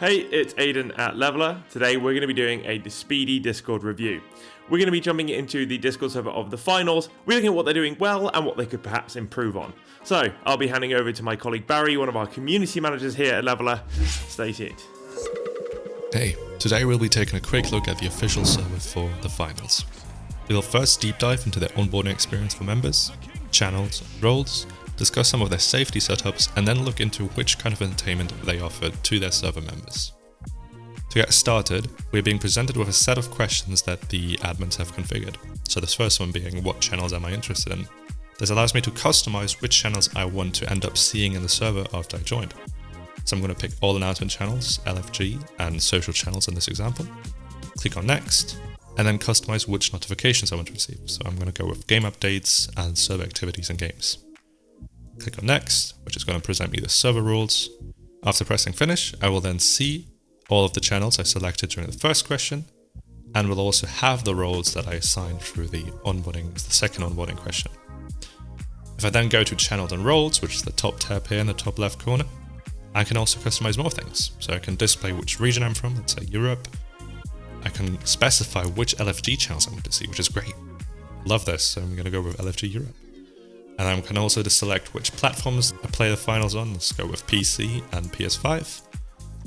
Hey, it's Aidan at Leveler. Today we're going to be doing a speedy Discord review. We're going to be jumping into the Discord server of the finals. We're looking at what they're doing well and what they could perhaps improve on. So I'll be handing over to my colleague Barry, one of our community managers here at Leveler. Stay tuned. Hey, today we'll be taking a quick look at the official server for the finals. We'll first deep dive into their onboarding experience for members, channels, roles, discuss some of their safety setups, and then look into which kind of entertainment they offered to their server members. To get started, we're being presented with a set of questions that the admins have configured. So this first one being, what channels am I interested in? This allows me to customize which channels I want to end up seeing in the server after I joined. So I'm going to pick all announcement channels, LFG, and social channels in this example. Click on next, and then customize which notifications I want to receive. So I'm going to go with game updates and server activities and games. Click on next, which is going to present me the server rules. After pressing finish, I will then see all of the channels I selected during the first question, and will also have the roles that I assigned through the second onboarding question. If I then go to channels and roles, which is the top tab here in the top left corner, I can also customize more things. So I can display which region I'm from, let's say Europe. I can specify which LFG channels I want to see, which is great. Love this, so I'm going to go with LFG Europe. And I can also just select which platforms I play the finals on. Let's go with PC and PS5.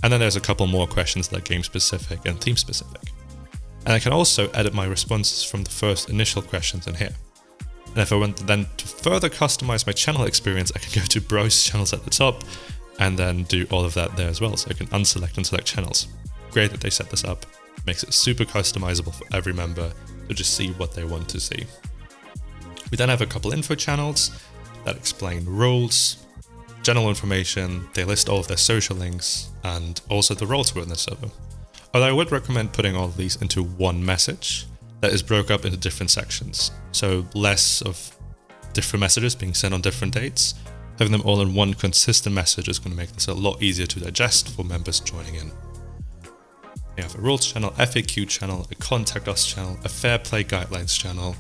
And then there's a couple more questions that are game specific and theme specific. And I can also edit my responses from the first initial questions in here. And if I want then to further customize my channel experience, I can go to browse channels at the top and then do all of that there as well. So I can unselect and select channels. Great that they set this up. Makes it super customizable for every member to just see what they want to see. We then have a couple info channels that explain roles, general information, they list all of their social links, and also the roles within the server. Although I would recommend putting all of these into one message that is broke up into different sections. So less of different messages being sent on different dates. Having them all in one consistent message is going to make this a lot easier to digest for members joining in. We have a rules channel, FAQ channel, a contact us channel, a fair play guidelines channel,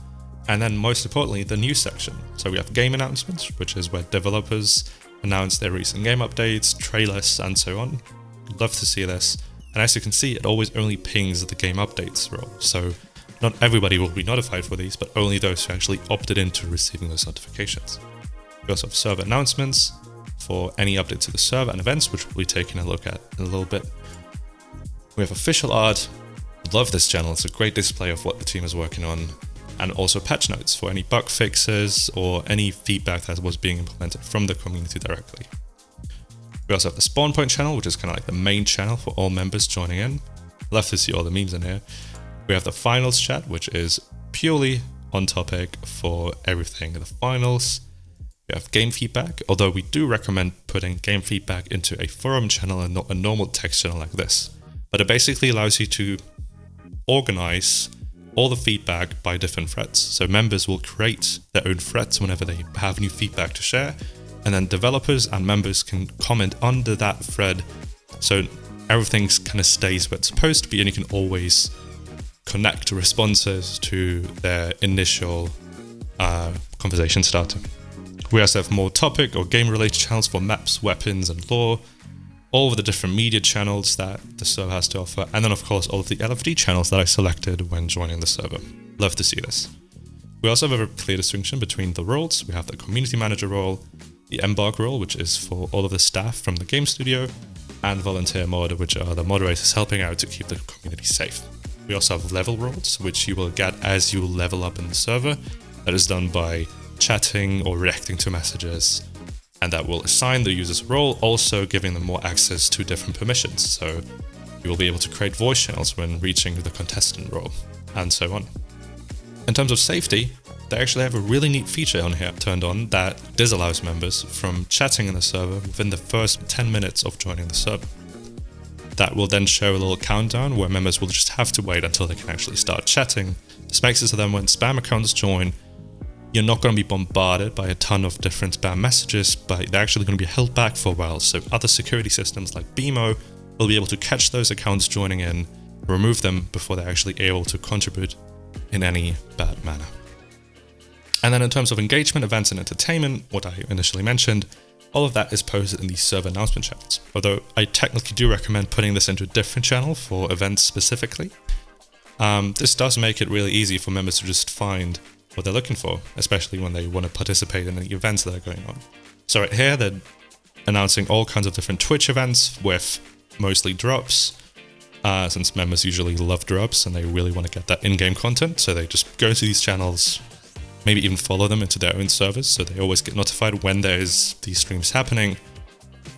and then most importantly, the news section. So we have game announcements, which is where developers announce their recent game updates, trailers, and so on. Love to see this. And as you can see, it always only pings the game updates role. So not everybody will be notified for these, but only those who actually opted into receiving those notifications. We also have server announcements for any updates to the server and events, which we'll be taking a look at in a little bit. We have official art. Love this channel. It's a great display of what the team is working on. And also patch notes for any bug fixes or any feedback that was being implemented from the community directly. We also have the spawn point channel, which is kind of like the main channel for all members joining in. Love to see all the memes in here. We have the finals chat, which is purely on topic for everything in the finals. We have game feedback, although we do recommend putting game feedback into a forum channel and not a normal text channel like this. But it basically allows you to organize all the feedback by different threads. So members will create their own threads whenever they have new feedback to share, and then developers and members can comment under that thread. So everything kind of stays where it's supposed to be, and you can always connect responses to their initial conversation starter. We also have more topic or game related channels for maps, weapons, and lore. All of the different media channels that the server has to offer, and then of course all of the LFD channels that I selected when joining the server. Love to see this. We also have a very clear distinction between the roles. We have the community manager role, the embark role, which is for all of the staff from the game studio, and volunteer mod, which are the moderators helping out to keep the community safe. We also have level roles, which you will get as you level up in the server. That is done by chatting or reacting to messages, and that will assign the user's role, also giving them more access to different permissions. So you will be able to create voice channels when reaching the contestant role, and so on. In terms of safety, they actually have a really neat feature on here turned on that disallows members from chatting in the server within the first 10 minutes of joining the server. That will then show a little countdown where members will just have to wait until they can actually start chatting. This makes it so that when spam accounts join, you're not going to be bombarded by a ton of different spam messages, but they're actually going to be held back for a while. So other security systems like BMO will be able to catch those accounts joining in, remove them before they're actually able to contribute in any bad manner. And then in terms of engagement, events, and entertainment, what I initially mentioned, All of that is posted in the server announcement channels, although I technically do recommend putting this into a different channel for events specifically. This does make it really easy for members to just find what they're looking for, especially when they want to participate in the events that are going on. So right here, they're announcing all kinds of different Twitch events with mostly drops, since members usually love drops and they really want to get that in-game content, so they just go to these channels, maybe even follow them into their own servers, so they always get notified when there's these streams happening,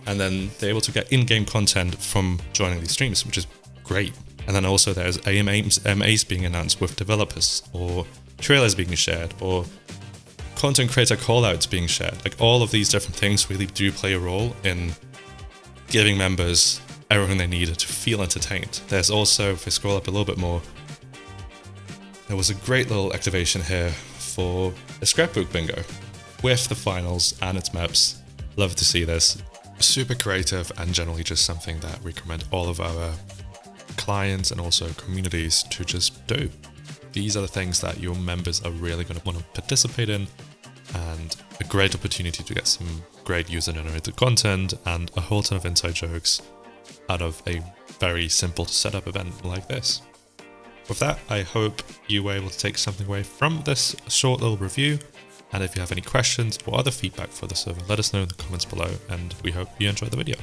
and then they're able to get in-game content from joining these streams, which is great. And then also there's AMAs being announced with developers, or trailers being shared, or content creator callouts being shared. Like, all of these different things really do play a role in giving members everything they need to feel entertained. There's also, if I scroll up a little bit more, there was a great little activation here for a scrapbook bingo with the finals and its maps. Love to see this. Super creative, and generally just something that we recommend all of our clients and also communities to just do. These are the things that your members are really going to want to participate in, and a great opportunity to get some great user-generated content and a whole ton of inside jokes out of a very simple to set up event like this. With that, I hope you were able to take something away from this short little review, and if you have any questions or other feedback for the server, let us know in the comments below, and we hope you enjoyed the video.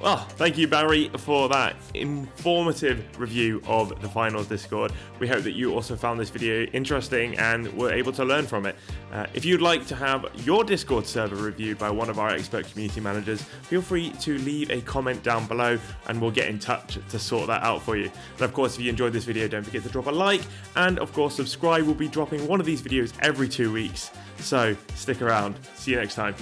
Well, thank you, Barry, for that informative review of the Finals Discord. We hope that you also found this video interesting and were able to learn from it. If you'd like to have your Discord server reviewed by one of our expert community managers, feel free to leave a comment down below and we'll get in touch to sort that out for you. And of course, if you enjoyed this video, don't forget to drop a like, and of course, subscribe. We'll be dropping one of these videos every 2 weeks. So stick around. See you next time.